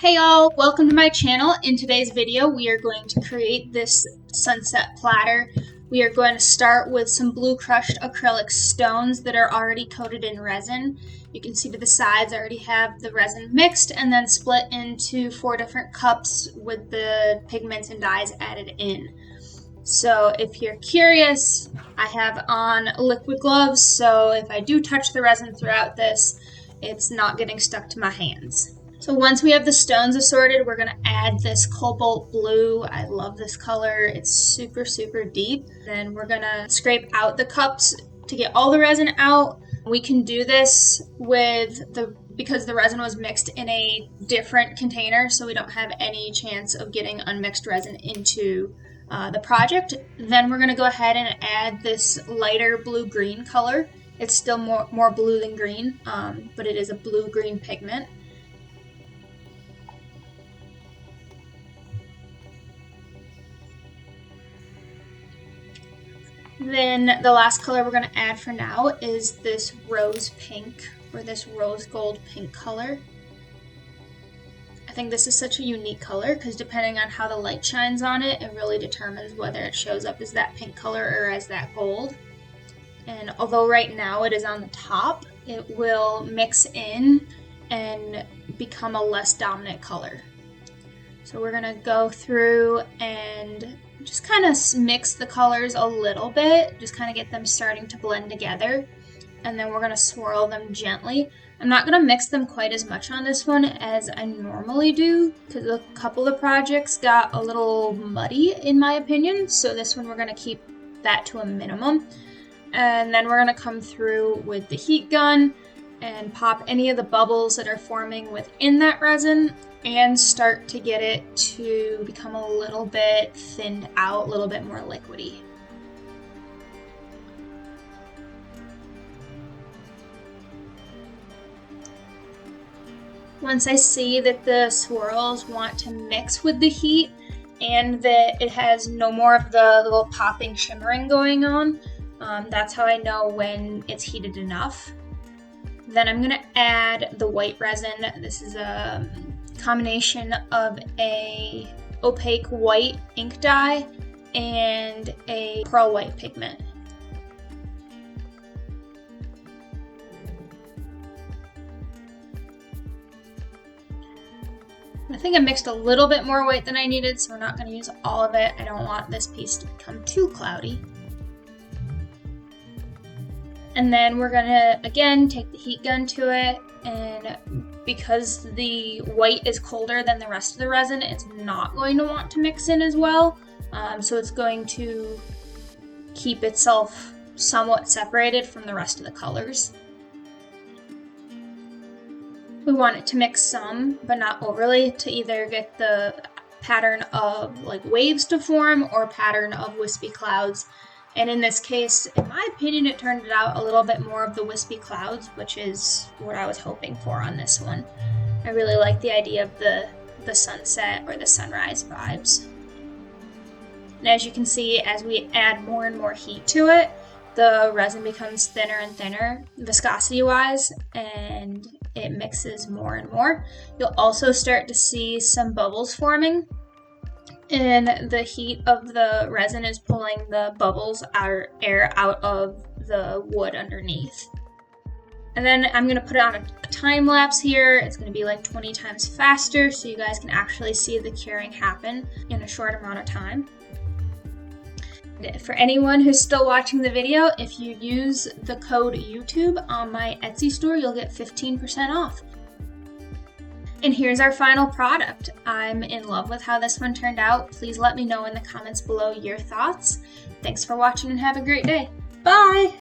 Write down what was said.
Hey y'all, welcome to my channel. In today's video we are going to create this sunset platter. We are going to start with some blue crushed acrylic stones that are already coated in resin. You can see to the sides I already have the resin mixed and then split into 4 different cups with the pigments and dyes added in. So if you're curious, I have on liquid gloves, so if I do touch the resin throughout this, it's not getting stuck to my hands. So once we have the stones assorted, we're going to add this cobalt blue. I love this color. It's super, super deep. Then we're going to scrape out the cups to get all the resin out. We can do this because the resin was mixed in a different container, so we don't have any chance of getting unmixed resin into the project. Then we're going to go ahead and add this lighter blue-green color. It's still more blue than green, but it is a blue-green pigment. Then the last color we're going to add for now is this rose pink, or this rose gold pink color. I think this is such a unique color because depending on how the light shines on it, it really determines whether it shows up as that pink color or as that gold. And although right now it is on the top, it will mix in and become a less dominant color. So we're going to go through and just kind of mix the colors a little bit, just kind of get them starting to blend together, and then we're going to swirl them gently. I'm not going to mix them quite as much on this one as I normally do because a couple of projects got a little muddy in my opinion, so this one we're going to keep that to a minimum. And then we're going to come through with the heat gun and pop any of the bubbles that are forming within that resin and start to get it to become a little bit thinned out, a little bit more liquidy. Once I see that the swirls want to mix with the heat and that it has no more of the little popping shimmering going on, that's how I know when it's heated enough. Then I'm going to add the white resin. This is a combination of a opaque white ink dye and a pearl white pigment. I think I mixed a little bit more white than I needed, so we're not going to use all of it. I don't want this piece to become too cloudy. And then we're going to, again, take the heat gun to it, and because the white is colder than the rest of the resin, it's not going to want to mix in as well. So it's going to keep itself somewhat separated from the rest of the colors. We want it to mix some, but not overly, to either get the pattern of like waves to form or pattern of wispy clouds. And in this case, in my opinion, it turned out a little bit more of the wispy clouds, which is what I was hoping for on this one. I really like the idea of the sunset or the sunrise vibes. And as you can see, as we add more and more heat to it, the resin becomes thinner and thinner, viscosity-wise, and it mixes more and more. You'll also start to see some bubbles forming. And the heat of the resin is pulling the bubbles or air out of the wood underneath. And then I'm going to put it on a time lapse here. It's going to be like 20 times faster so you guys can actually see the curing happen in a short amount of time. For anyone who's still watching the video, if you use the code YouTube on my Etsy store, you'll get 15% off. And here's our final product. I'm in love with how this one turned out. Please let me know in the comments below your thoughts. Thanks for watching and have a great day. Bye!